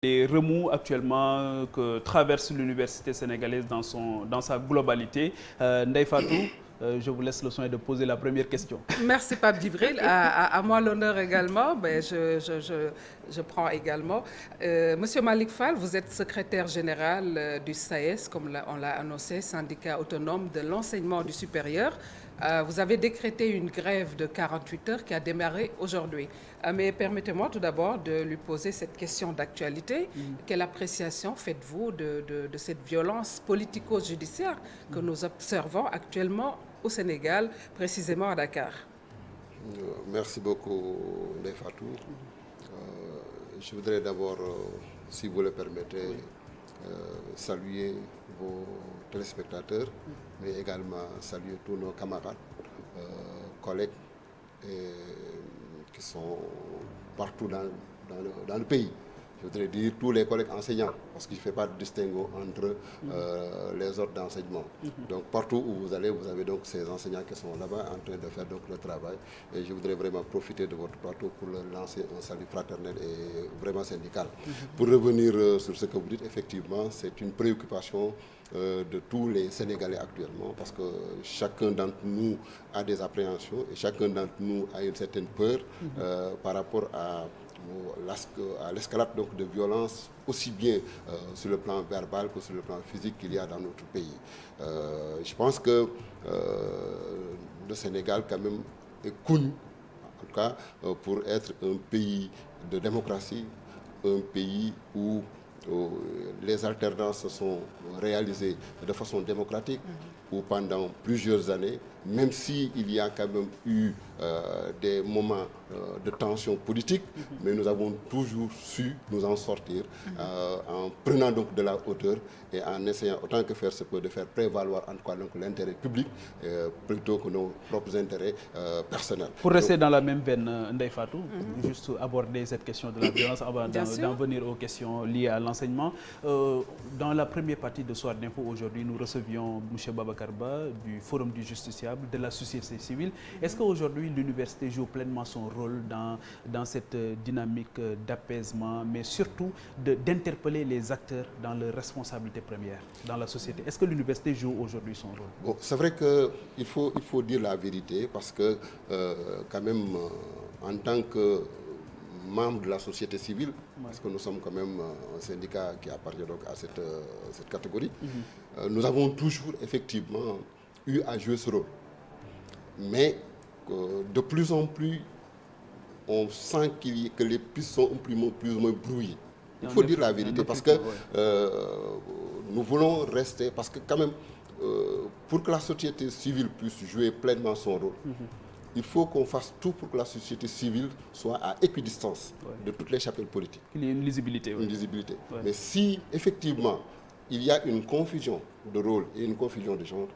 Les remous actuellement que traverse l'université sénégalaise dans sa globalité. Ndeye Fatou, je vous laisse le soin de poser la première question. Merci Pape Djibril. À moi l'honneur également. Ben, je prends également. Monsieur Malick Fall, vous êtes secrétaire général du SAES, comme on l'a annoncé, syndicat autonome de l'enseignement du supérieur. Vous avez décrété une grève de 48 heures qui a démarré aujourd'hui. Mais permettez-moi tout d'abord de lui poser cette question d'actualité. Quelle appréciation faites-vous de cette violence politico-judiciaire que nous observons actuellement au Sénégal, précisément à Dakar? Merci beaucoup, Ndeye Fatou. Je voudrais d'abord, si vous le permettez, saluer vos téléspectateurs, mais également saluer tous nos camarades, collègues qui sont partout dans le pays. Je voudrais dire tous les collègues enseignants, parce que je ne fais pas de distinguo entre les ordres d'enseignement. Donc partout où vous allez, vous avez donc ces enseignants qui sont là-bas en train de faire donc le travail. Et je voudrais vraiment profiter de votre plateau pour leur lancer un salut fraternel et vraiment syndical. Pour revenir sur ce que vous dites, effectivement, c'est une préoccupation de tous les Sénégalais actuellement, parce que chacun d'entre nous a des appréhensions et chacun d'entre nous a une certaine peur par rapport à l'escalade donc de violence, aussi bien sur le plan verbal que sur le plan physique qu'il y a dans notre pays. Je pense que le Sénégal quand même est connu, en tout cas pour être un pays de démocratie, un pays où les alternances se sont réalisées de façon démocratique, où pendant plusieurs années, même s'il y a quand même eu des moments de tension politique, mais nous avons toujours su nous en sortir en prenant donc de la hauteur et en essayant autant que faire se peut de faire prévaloir en tout cas donc l'intérêt public plutôt que nos propres intérêts personnels. Pour rester dans la même veine, Ndeye Fatou, juste aborder cette question de la violence avant d'en venir aux questions liées à l'enseignement. Dans la première partie de Soir d'Info aujourd'hui, nous recevions M. Babacar Ba du Forum du Justiciable, de la société civile. Est-ce qu'aujourd'hui l'université joue pleinement son rôle dans cette dynamique d'apaisement, mais surtout d'interpeller les acteurs dans leurs responsabilités premières dans la société? Est-ce que l'université joue aujourd'hui son rôle? Bon, c'est vrai qu'il faut dire la vérité, parce que quand même en tant que membre de la société civile, parce que nous sommes quand même un syndicat qui appartient donc à cette catégorie, nous avons toujours effectivement eu à jouer ce rôle. Mais de plus en plus, on sent que les pistes sont plus ou moins brouillées. Il faut dire la vérité, parce que nous voulons rester, parce que quand même, pour que la société civile puisse jouer pleinement son rôle, il faut qu'on fasse tout pour que la société civile soit à équidistance de toutes les chapelles politiques. Qu'il y ait une lisibilité. Une lisibilité. Mais si effectivement il y a une confusion de rôle et une confusion de genre,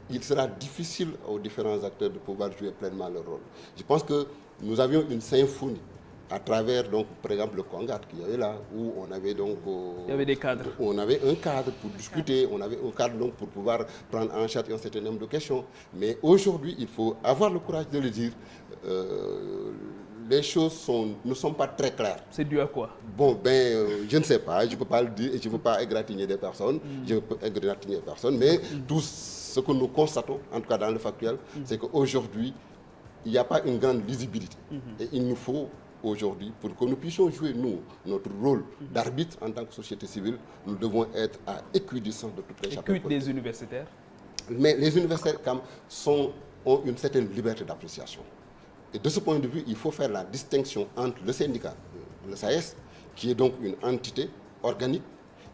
il sera difficile aux différents acteurs de pouvoir jouer pleinement leur rôle. Je pense que nous avions une symphonie à travers, donc, par exemple, le Congat qui y avait là, où on avait donc... il y avait des cadres. On avait un cadre pour discuter, on avait un cadre donc pour pouvoir prendre en charge un certain nombre de questions. Mais aujourd'hui, il faut avoir le courage de le dire. Les choses ne sont pas très claires. C'est dû à quoi? Bon, je ne sais pas, je ne peux pas le dire et je ne veux pas égratigner des personnes, je ne peux égratigner personne, mais tout ce que nous constatons, en tout cas dans le factuel, c'est qu'aujourd'hui, il n'y a pas une grande lisibilité. Et il nous faut aujourd'hui, pour que nous puissions jouer, nous, notre rôle d'arbitre en tant que société civile, nous devons être à équidistance de toutes les chapelles politiques. Des universitaires? Mais les universitaires, quand même, ont une certaine liberté d'appréciation. Et de ce point de vue, il faut faire la distinction entre le syndicat, le SAES, qui est donc une entité organique,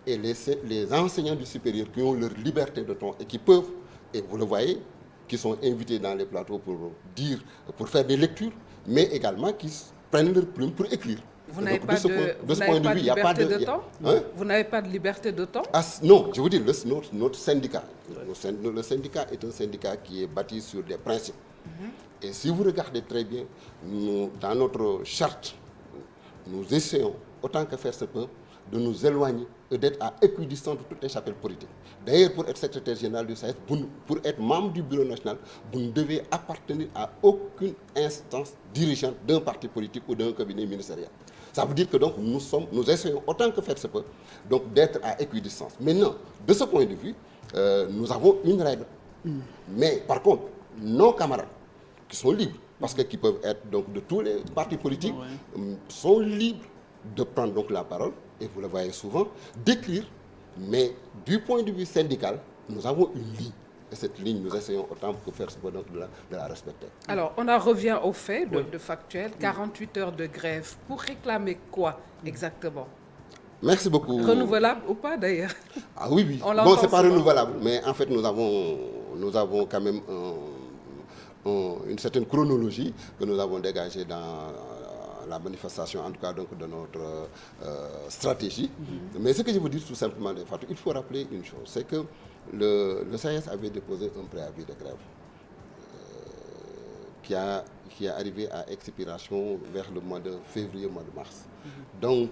et les enseignants du supérieur qui ont leur liberté de ton et qui peuvent, et vous le voyez, qui sont invités dans les plateaux pour faire des lectures, mais également qui prennent leur plume pour écrire. Vous n'avez pas de liberté de temps? Vous n'avez pas de liberté de temps? Non, je vous dis, notre syndicat, le syndicat est un syndicat qui est bâti sur des principes. Et si vous regardez très bien, dans notre charte, nous essayons, autant que faire se peut, de nous éloigner et d'être à équidistance de toutes les chapelles politiques. D'ailleurs, pour être secrétaire général du SAES, pour être membre du bureau national, vous ne devez appartenir à aucune instance dirigeante d'un parti politique ou d'un cabinet ministériel. Ça veut dire que donc nous essayons autant que faire se peut donc d'être à équidistance. Maintenant, de ce point de vue, nous avons une règle. Mais par contre, nos camarades qui sont libres, parce qu'ils peuvent être donc de tous les partis politiques, sont libres de prendre donc la parole, et vous le voyez souvent, d'écrire, mais du point de vue syndical, nous avons une ligne. Et cette ligne, nous essayons autant que faire ce peut donc de la respecter. Alors, on en revient au fait de factuel, 48 heures de grève. Pour réclamer quoi exactement? Merci beaucoup. Renouvelable ou pas d'ailleurs? Ah oui, oui. On Bon, c'est pas souvent. renouvelable, mais en fait, nous avons quand même une certaine chronologie que nous avons dégagée dans la manifestation, en tout cas donc de notre stratégie. Mais ce que je veux dire tout simplement, Fatou, il faut rappeler une chose, c'est que le SAES avait déposé un préavis de grève qui est arrivé à expiration vers le mois de février, mois de mars. Donc,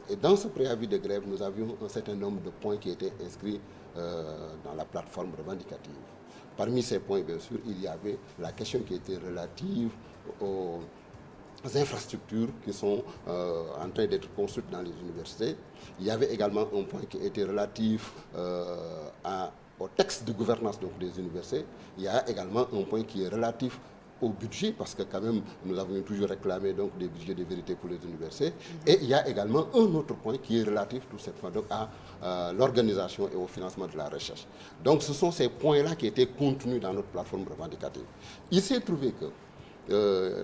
et dans ce préavis de grève, nous avions un certain nombre de points qui étaient inscrits dans la plateforme revendicative. Parmi ces points, bien sûr, il y avait la question qui était relative aux infrastructures qui sont en train d'être construites dans les universités. Il y avait également un point qui était relatif au texte de gouvernance donc, des universités. Il y a également un point qui est relatif au budget, parce que quand même, nous avons toujours réclamé donc, des budgets de vérité pour les universités. Et il y a également un autre point qui est relatif tout simplement donc, à l'organisation et au financement de la recherche. Donc ce sont ces points-là qui étaient contenus dans notre plateforme revendicative. Il s'est trouvé que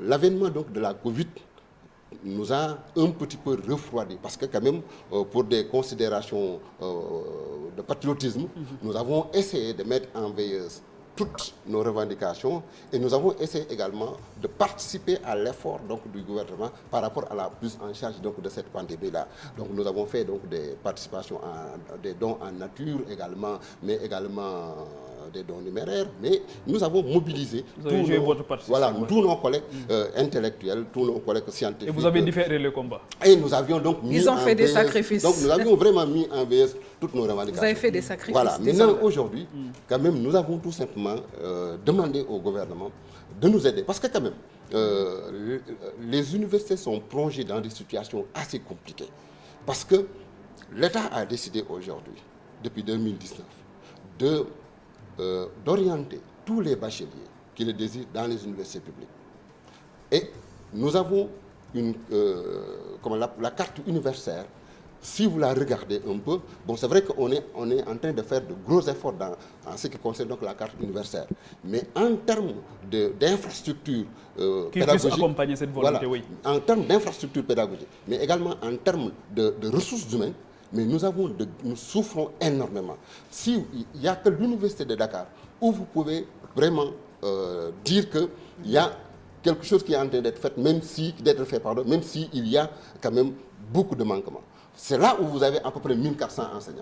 l'avènement donc, de la Covid nous a un petit peu refroidi, parce que quand même, pour des considérations de patriotisme, nous avons essayé de mettre en veilleuse toutes nos revendications et nous avons essayé également de participer à l'effort donc, du gouvernement par rapport à la prise en charge donc, de cette pandémie-là. Donc nous avons fait donc, des participations, des dons en nature également, mais également des dons numéraires, mais nous avons mobilisé tous nos collègues intellectuels, tous nos collègues scientifiques. Et vous avez différé le combat. Et nous avions donc mis Ils ont fait des sacrifices. Donc nous avions vraiment mis en veilleuse toutes nos revendications. Vous avez fait des sacrifices. Voilà. Maintenant, aujourd'hui, quand même, nous avons tout simplement demandé au gouvernement de nous aider. Parce que quand même, les universités sont plongées dans des situations assez compliquées. Parce que l'État a décidé aujourd'hui, depuis 2019, d'orienter tous les bacheliers qui le désirent dans les universités publiques. Et nous avons la carte universitaire. Si vous la regardez un peu, bon, c'est vrai qu'on est en train de faire de gros efforts en ce qui concerne donc la carte universitaire. Mais en termes d'infrastructures pédagogiques, accompagner cette volonté, oui. En termes d'infrastructures pédagogiques, mais également en termes de ressources humaines, mais nous souffrons énormément. S'il n'y a que l'université de Dakar où vous pouvez vraiment dire qu'il y a quelque chose qui est en train d'être fait, même s'il y a quand même beaucoup de manquements. C'est là où vous avez à peu près 1400 enseignants.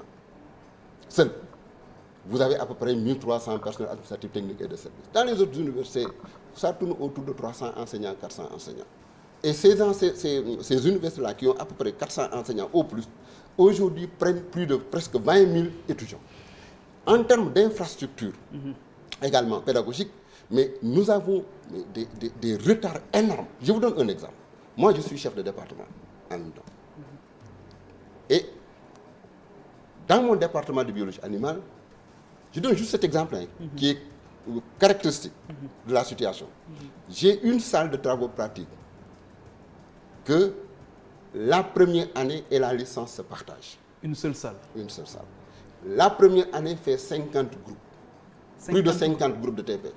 Seuls. Vous avez à peu près 1300 personnels administratifs, techniques et de services. Dans les autres universités, ça tourne autour de 300 enseignants, 400 enseignants. Et ces universités-là qui ont à peu près 400 enseignants au plus, aujourd'hui prennent plus de presque 20 000 étudiants. En termes d'infrastructures, également pédagogiques, mais nous avons des retards énormes. Je vous donne un exemple. Moi, je suis chef de département en même temps. Et dans mon département de biologie animale, je donne juste cet exemple qui est caractéristique de la situation. J'ai une salle de travaux pratiques que la première année et la licence se partagent. Une seule salle. Une seule salle. La première année fait 50 groupes. Plus de 50 groupes de TP.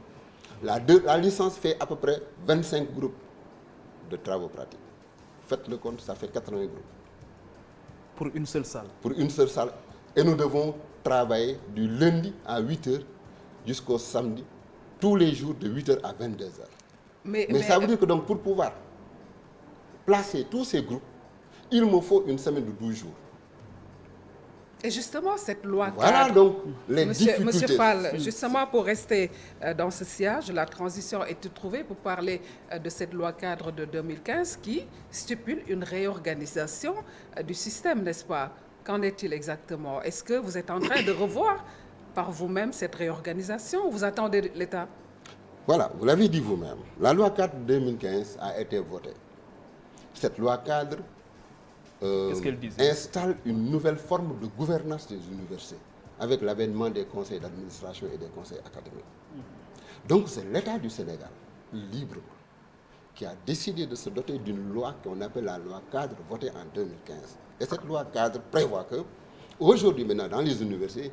La licence fait à peu près 25 groupes de travaux pratiques. Faites le compte, ça fait 80 groupes. Pour une seule salle. Pour une seule salle. Et nous devons travailler du lundi à 8h jusqu'au samedi, tous les jours de 8h à 22h. Mais ça veut dire que donc pour pouvoir placer tous ces groupes, il me faut une semaine de 12 jours. Et justement, cette loi cadre, voilà donc les difficultés. Monsieur Fall, justement pour rester dans ce sillage, la transition est trouvée pour parler de cette loi cadre de 2015 qui stipule une réorganisation du système, n'est-ce pas? Qu'en est-il exactement? Est-ce que vous êtes en train de revoir par vous-même cette réorganisation ou vous attendez l'État? Voilà, vous l'avez dit vous-même. La loi cadre de 2015 a été votée. Cette loi cadre Qu'est-ce qu'elle disait? installe une nouvelle forme de gouvernance des universités, avec l'avènement des conseils d'administration et des conseils académiques. Donc c'est l'État du Sénégal, libre, qui a décidé de se doter d'une loi qu'on appelle la loi cadre votée en 2015. Et cette loi cadre prévoit que, aujourd'hui maintenant, dans les universités,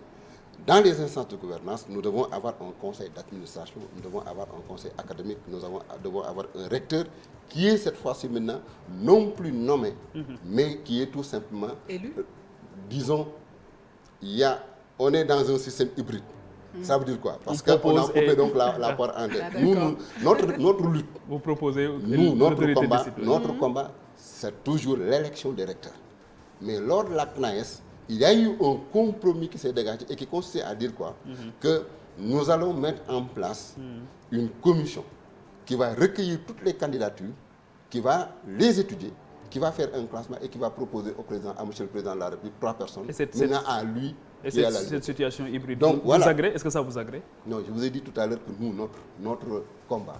dans les instances de gouvernance, nous devons avoir un conseil d'administration, nous devons avoir un conseil académique, nous devons avoir un recteur qui est cette fois-ci maintenant non plus nommé, mais qui est tout simplement élu. Disons, on est dans un système hybride. Ça veut dire quoi? Parce qu'on a coupé donc la part en deux. Notre lutte, vous proposez notre combat, c'est toujours l'élection des recteurs. Mais lors de la CNAES, il y a eu un compromis qui s'est dégagé et qui consiste à dire quoi? Que nous allons mettre en place une commission qui va recueillir toutes les candidatures, qui va les étudier, qui va faire un classement et qui va proposer au président, à monsieur le président de la République, 3 personnes. Maintenant à lui. Et cette situation hybride, donc, voilà. Est-ce que ça vous agrée? Non, je vous ai dit tout à l'heure que nous, notre combat,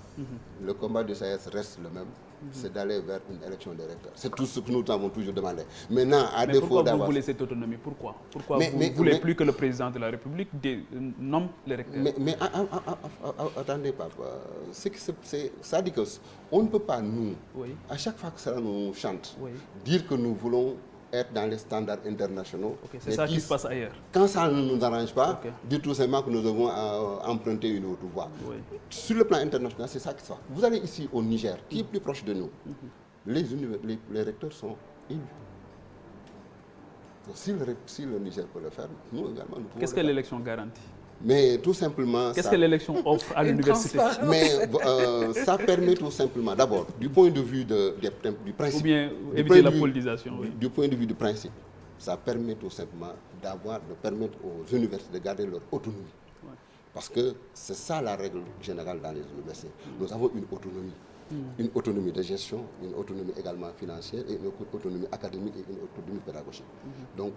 le combat du SAES reste le même, c'est d'aller vers une élection des recteurs. C'est tout ce que nous avons toujours demandé. Maintenant, à défaut d'avoir... Pourquoi vous voulez cette autonomie? Pourquoi vous ne voulez plus que le président de la République nomme les recteurs? Mais attendez, papa. Ça dit qu'on ne peut pas, nous, à chaque fois que ça nous chante, dire que nous voulons être dans les standards internationaux. C'est ça qui se passe ailleurs. Quand ça ne nous arrange pas, dire tout simplement que nous devons emprunter une autre voie. Sur le plan international, c'est ça qui se passe. Vous allez ici au Niger, qui est plus proche de nous. Les recteurs sont élus. Donc, si le Niger peut le faire, nous également, nous pouvons. Qu'est-ce que l'élection garantit? Mais tout simplement... Qu'est-ce que l'élection offre à l'université? Mais ça permet tout simplement, d'abord, du point de vue du principe... Ou bien éviter la politisation. Du point de vue du principe, ça permet tout simplement de permettre aux universités de garder leur autonomie. Parce que c'est ça la règle générale dans les universités. Nous avons une autonomie. Une autonomie de gestion, une autonomie également financière, et une autonomie académique et une autonomie pédagogique. Donc,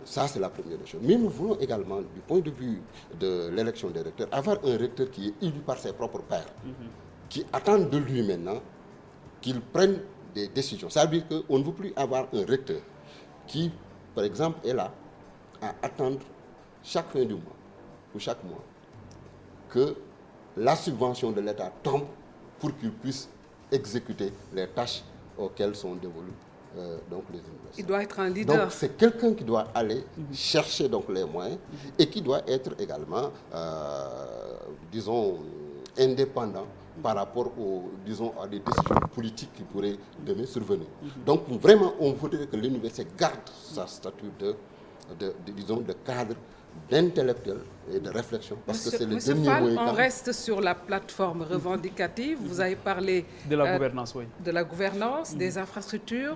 ça, c'est la première des choses. Mais nous voulons également, du point de vue de l'élection des recteurs, avoir un recteur qui est élu par ses propres pairs, qui attend de lui maintenant qu'il prenne des décisions. Ça veut dire qu'on ne veut plus avoir un recteur qui, par exemple, est là à attendre chaque fin du mois ou chaque mois que la subvention de l'État tombe pour qu'il puisse exécuter les tâches auxquelles sont dévolues donc les universités. Il doit être un leader. Donc c'est quelqu'un qui doit aller chercher donc les moyens et qui doit être également, disons, indépendant par rapport à des décisions politiques qui pourraient demain survenir. Donc vraiment, on voudrait que l'université garde sa statut de cadre, d'intellectuel et de réflexion, parce que c'est le dernier moyen. On reste sur la plateforme revendicative. Vous avez parlé de la gouvernance, de la gouvernance, des infrastructures,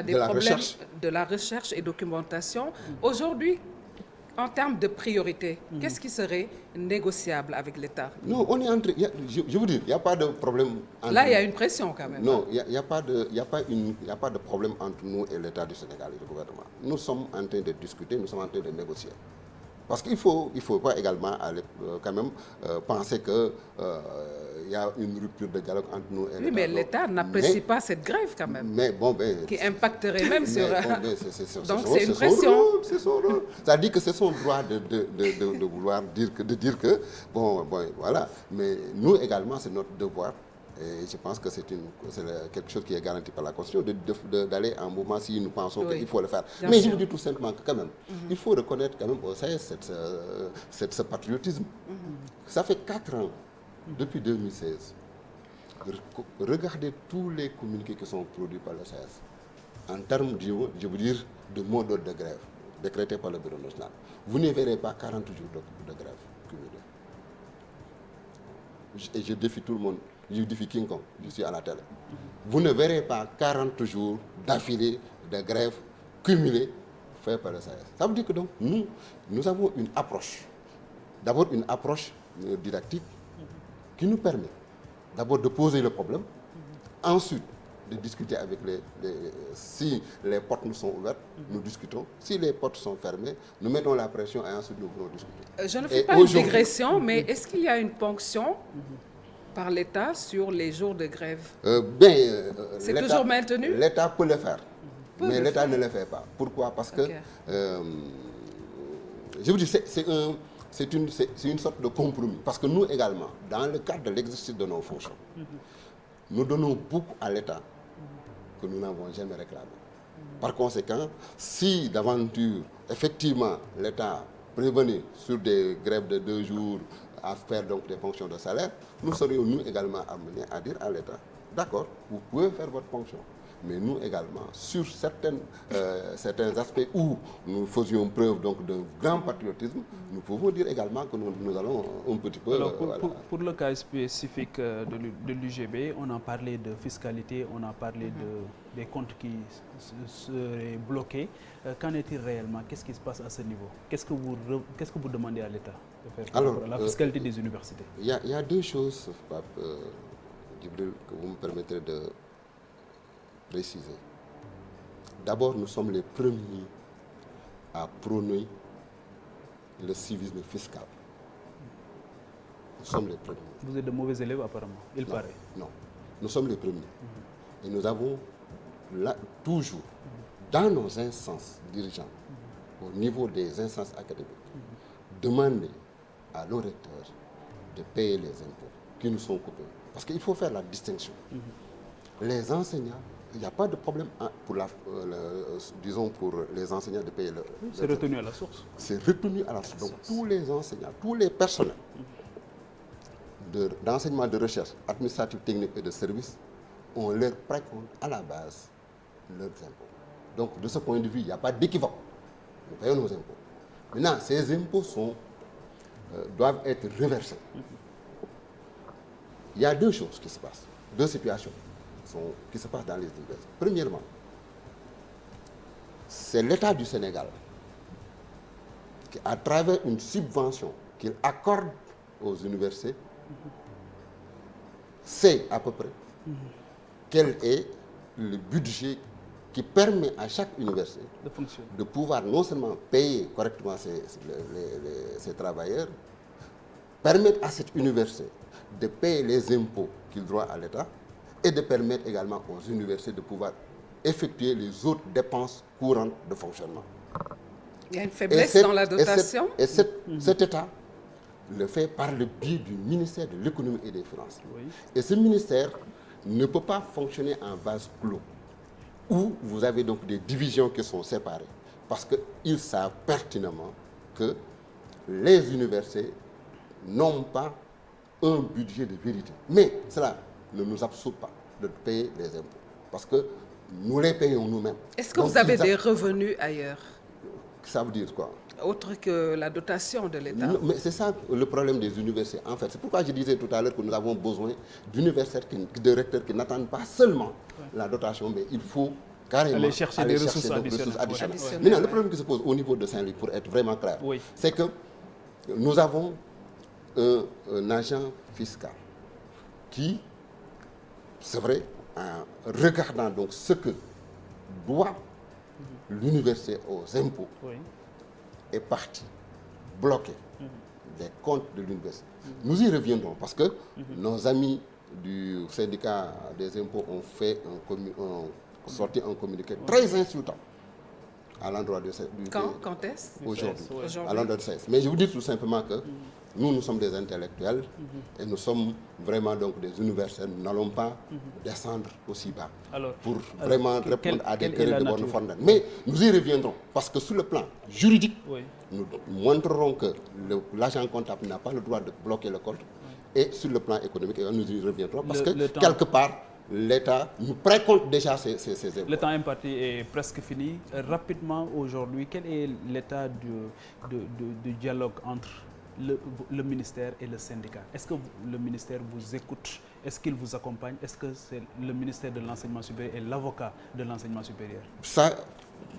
des problèmes de la recherche et documentation. Aujourd'hui, en termes de priorité, qu'est-ce qui serait négociable avec l'État? Non, on est entre... Je vous dis, il n'y a pas de problème entre... Là, il y a une pression quand même. Non, il n'y a pas de problème entre nous et l'État du Sénégal et le gouvernement. Nous sommes en train de discuter, nous sommes en train de négocier. Parce qu'il faut pas également aller, quand même penser qu'il y a une rupture de dialogue entre nous et l'État. Oui, mais l'État n'apprécie pas cette grève quand même. Mais bon, qui impacterait même sur... Donc c'est une pression. C'est son rôle. Ça dit que c'est son droit de vouloir dire que, bon, voilà. Mais nous également, c'est notre devoir. Et je pense que c'est quelque chose qui est garanti par la Constitution, d'aller en mouvement si nous pensons qu'il faut le faire. Mais je vous dis tout simplement que quand même, il faut reconnaître quand même au SAES ce patriotisme. Ça fait 4 ans, depuis 2016. Regardez tous les communiqués qui sont produits par le SAES. En termes, je veux dire, de mot d'ordre de grève, décrété par le Bureau national. Vous ne verrez pas 40 jours de grève cumulés. Et je défie tout le monde. Je défie King Kong, je suis à la télé. Vous ne verrez pas 40 jours d'affilée de grève cumulée faite par le SAES. Ça veut dire que donc, nous avons une approche. D'abord une approche didactique qui nous permet d'abord de poser le problème, ensuite de discuter avec si les portes nous sont ouvertes, nous discutons. Si les portes sont fermées, nous mettons la pression et ensuite nous voulons discuter. Je ne fais pas une digression, mais est-ce qu'il y a une ponction par l'État sur les jours de grève? C'est toujours maintenu? L'État peut le faire. Mais l'État ne le fait pas. Pourquoi? Parce que, je vous dis, c'est une sorte de compromis. Parce que nous également, dans le cadre de l'exercice de nos fonctions, nous donnons beaucoup à l'État que nous n'avons jamais réclamé. Par conséquent, si d'aventure, effectivement, l'État prévenait sur des grèves de 2 jours à faire donc des fonctions de salaire, nous serions nous également amenés à dire à l'État, d'accord, vous pouvez faire votre fonction. Mais nous également, sur certains aspects où nous faisions preuve donc d'un grand patriotisme, nous pouvons dire également que nous allons un petit peu... Alors, pour le cas spécifique de l'UGB, on a parlé de fiscalité, on a parlé des comptes qui seraient bloqués. Qu'en est-il réellement? Qu'est-ce qui se passe à ce niveau? Qu'est-ce que vous demandez à l'État de faire pour la fiscalité des universités? Il y a 2 choses, Pape Djibril, que vous me permettrez de préciser. D'abord, nous sommes les premiers à prôner le civisme fiscal. Nous sommes les premiers. Vous êtes de mauvais élèves apparemment, il paraît. Non, nous sommes les premiers. Et nous avons toujours, dans nos instances dirigeantes, au niveau des instances académiques, demandé à nos recteurs de payer les impôts qui nous sont coupés. Parce qu'il faut faire la distinction. Les enseignants, il n'y a pas de problème disons pour les enseignants de payer c'est retenu à la source. C'est retenu à la source. Donc tous les enseignants, tous les personnels d'enseignement de recherche, administratif, technique et de service, on leur précompte à la base leurs impôts. Donc de ce point de vue, il n'y a pas d'équivoque. Nous payons nos impôts. Maintenant, ces impôts doivent être reversés. Il y a 2 choses qui se passent, 2 situations qui se passent dans les universités. Premièrement, c'est l'État du Sénégal qui, à travers une subvention qu'il accorde aux universités, sait à peu près quel est le budget qui permet à chaque université de pouvoir non seulement payer correctement ses travailleurs, permettre à cette université de payer les impôts qu'il doit à l'État, et de permettre également aux universités de pouvoir effectuer les autres dépenses courantes de fonctionnement. Il y a une faiblesse dans la dotation. Cet État le fait par le biais du ministère de l'économie et des finances. Oui. Et ce ministère ne peut pas fonctionner en vase clos, où vous avez donc des divisions qui sont séparées, parce qu'ils savent pertinemment que les universités n'ont pas un budget de vérité. Mais cela ne nous absout pas de payer les impôts, parce que nous les payons nous-mêmes. Est-ce que vous avez des revenus ailleurs? Ça veut dire quoi? Autre que la dotation de l'État. Mais c'est ça le problème des universités. En fait, c'est pourquoi je disais tout à l'heure que nous avons besoin d'universitaires, de recteurs qui n'attendent pas seulement la dotation, mais il faut carrément aller chercher des ressources additionnelles. Maintenant, le problème qui se pose au niveau de Saint-Louis, pour être vraiment clair, c'est que nous avons un agent fiscal qui, c'est vrai, en regardant donc ce que doit l'université aux impôts, est parti bloquer les comptes de l'université. Nous y reviendrons parce que nos amis du syndicat des impôts ont fait sorti un communiqué très insultant à l'endroit de Quand est-ce? Aujourd'hui, à l'endroit de CES. Mais je vous dis tout simplement que nous sommes des intellectuels et nous sommes vraiment donc des universitaires. Nous n'allons pas descendre aussi bas pour vraiment répondre à des querelles de bonne fortune. Mais nous y reviendrons parce que sur le plan juridique, nous montrerons que l'agent comptable n'a pas le droit de bloquer le compte. Et sur le plan économique, nous y reviendrons parce que quelque part, l'État nous précompte déjà ces impôts. Le temps imparti est presque fini. Rapidement, aujourd'hui, quel est l'état du dialogue entre le ministère et le syndicat? Est-ce que le ministère vous écoute? Est-ce qu'il vous accompagne? Est-ce que c'est le ministère de l'enseignement supérieur et l'avocat de l'enseignement supérieur? Ça,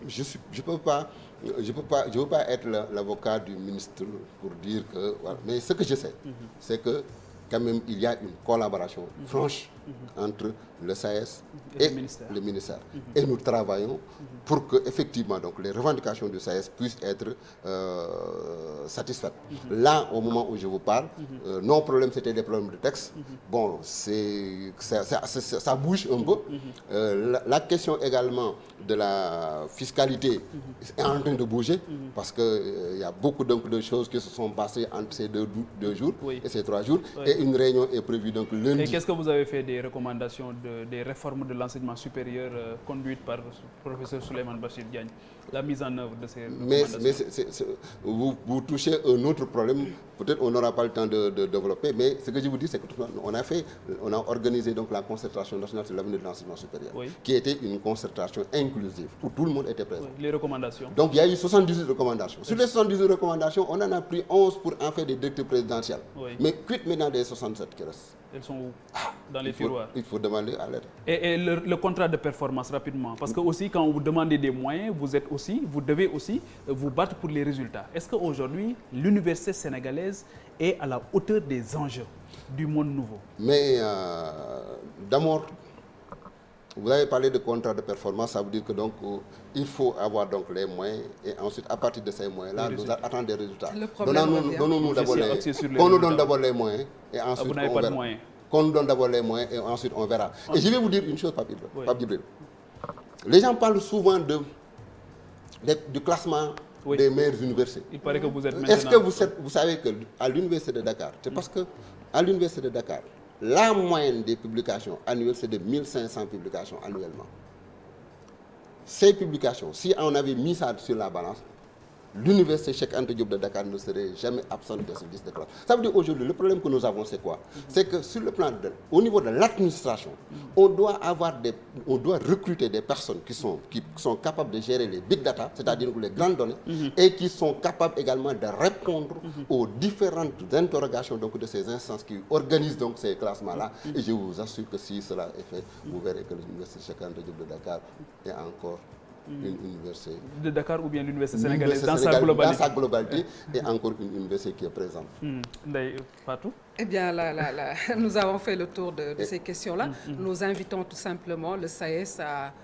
je ne veux pas être l'avocat du ministre pour dire que... Voilà. Mais ce que je sais, c'est que quand même il y a une collaboration franche entre le SAES et le ministère. Et nous travaillons pour que effectivement donc les revendications du SAES puissent être satisfaites. Là, au moment où je vous parle, nos problèmes c'était des problèmes de texte. Bon, ça bouge un peu. La question également de la fiscalité est en train de bouger parce que il y a beaucoup donc de choses qui se sont passées entre ces deux jours et ces 3 jours. Et une réunion est prévue donc lundi. Et qu'est-ce que vous avez fait des recommandations des réformes de l'enseignement supérieur conduites par le professeur Souleymane Bachir Diagne, la mise en œuvre de ces recommandations? Mais vous touchez un autre problème, peut-être on n'aura pas le temps de développer, mais ce que je vous dis, c'est qu'on a organisé donc la concertation nationale sur l'avenir de l'enseignement supérieur, qui était une concertation inclusive, où tout le monde était présent. Les recommandations. Donc il y a eu 78 recommandations. Sur les 78 recommandations, on en a pris 11 pour en faire des directives présidentielles. Mais quid maintenant des 67 qui restent? Elles sont où? Dans les tiroirs. Il faut demander à l'aide. Et le contrat de performance, rapidement, parce que aussi quand vous demandez des moyens, vous devez aussi vous battre pour les résultats. Est-ce qu'aujourd'hui, l'université sénégalaise est à la hauteur des enjeux du monde nouveau? Mais d'abord, vous avez parlé de contrat de performance, ça veut dire que donc il faut avoir donc les moyens et ensuite à partir de ces moyens-là, nous attendre des résultats. Donnons-nous d'abord qu'on nous donne d'abord les moyens et ensuite vous n'avez pas de moyens. Qu'on nous donne d'abord les moyens et ensuite on verra. Et je vais vous dire une chose, Pape Djibril. Les gens parlent souvent du classement des meilleures universités. Il paraît que vous êtes maintenant... Est-ce que vous savez qu'à l'université de Dakar, c'est parce qu'à l'université de Dakar, la moyenne des publications annuelles, c'est de 1500 publications annuellement. Ces publications, si on avait mis ça sur la balance, l'université Cheikh Anta Diop de Dakar ne serait jamais absente de ce liste de classe. Ça veut dire aujourd'hui, le problème que nous avons, c'est quoi? C'est que sur le plan au niveau de l'administration, on doit recruter des personnes qui sont capables de gérer les big data, c'est-à-dire les grandes données, et qui sont capables également de répondre aux différentes interrogations donc, de ces instances qui organisent donc ces classements-là. Et je vous assure que si cela est fait, vous verrez que l'université Cheikh Anta Diop de Dakar est encore une université de Dakar ou bien l'université sénégalaise dans sa globalité et encore une université qui est présente. Ndeye Fatou? Eh bien, nous avons fait le tour de ces questions-là. Nous invitons tout simplement le SAES à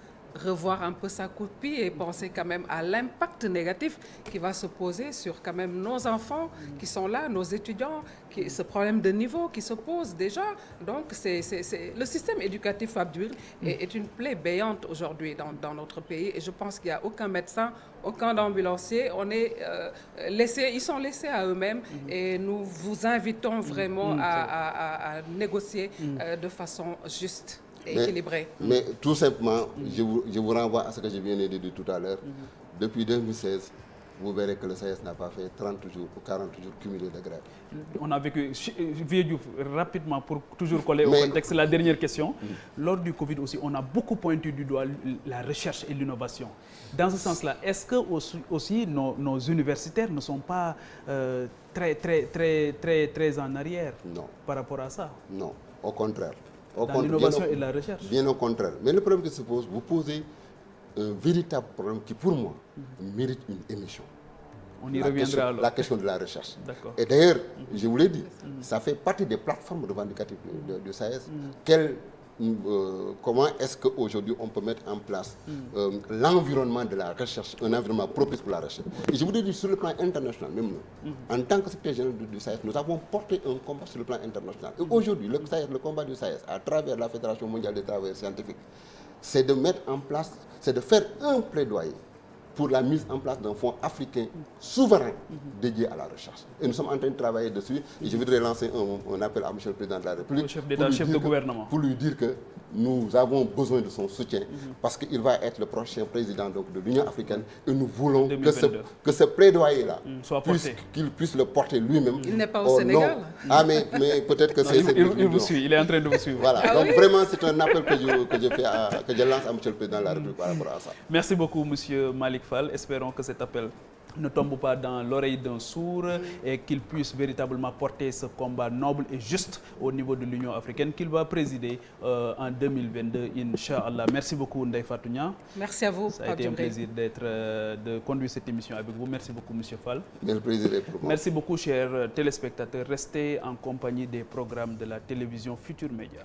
revoir un peu sa copie et penser quand même à l'impact négatif qui va se poser sur quand même nos enfants qui sont là, nos étudiants, ce problème de niveau qui se pose déjà. Donc, le système éducatif est une plaie béante aujourd'hui dans notre pays et je pense qu'il n'y a aucun médecin, aucun ambulancier. Ils sont laissés à eux-mêmes et nous vous invitons vraiment à négocier de façon juste. Mais tout simplement, je vous renvoie à ce que je viens de dire tout à l'heure. Depuis 2016, vous verrez que le SAES n'a pas fait 30 jours ou 40 jours cumulés de grève. On a vécu, Vieux Diouf, rapidement, pour toujours coller au contexte, la dernière question. Lors du Covid aussi, on a beaucoup pointé du doigt la recherche et l'innovation. Dans ce sens-là, est-ce que aussi nos universitaires ne sont pas très en arrière par rapport à ça? Non, au contraire. Dans l'innovation et la recherche. Bien au contraire. Mais le problème qui se pose, vous posez un véritable problème qui, pour moi, mérite une émission. On y reviendra alors. La question de la recherche. Et d'ailleurs, je vous l'ai dit, ça fait partie des plateformes revendicatives du SAES. Comment est-ce qu'aujourd'hui on peut mettre en place l'environnement de la recherche, un environnement propice pour la recherche. Et je vous dis sur le plan international, même nous, en tant que secrétaire général du SAES, nous avons porté un combat sur le plan international. Et aujourd'hui, le combat du SAES, à travers la Fédération mondiale des travailleurs scientifiques, c'est de mettre en place, c'est de faire un plaidoyer pour la mise en place d'un fonds africain souverain dédié à la recherche. Et nous sommes en train de travailler dessus. Et je voudrais lancer un appel à M. le Président de la République, chef de gouvernement, pour lui dire que nous avons besoin de son soutien parce qu'il va être le prochain président donc, de l'Union africaine et nous voulons que ce plaidoyer-là, qu'il puisse le porter lui-même. Il n'est pas au Sénégal. Mais peut-être que c'est... Il vous suit, il est en train de vous suivre. Voilà, donc vraiment c'est un appel que je lance à M. le Président de la République par rapport à ça. Merci beaucoup M. Malick Fall. Espérons que cet appel ne tombe pas dans l'oreille d'un sourd et qu'il puisse véritablement porter ce combat noble et juste au niveau de l'Union africaine qu'il va présider en 2022, Inch'Allah. Merci beaucoup Ndeye Fatou Niang. Merci à vous. Ça a été un plaisir de conduire cette émission avec vous. Merci beaucoup M. Fall. Mais le plaisir est pour moi. Merci beaucoup chers téléspectateurs. Restez en compagnie des programmes de la télévision Futur Média.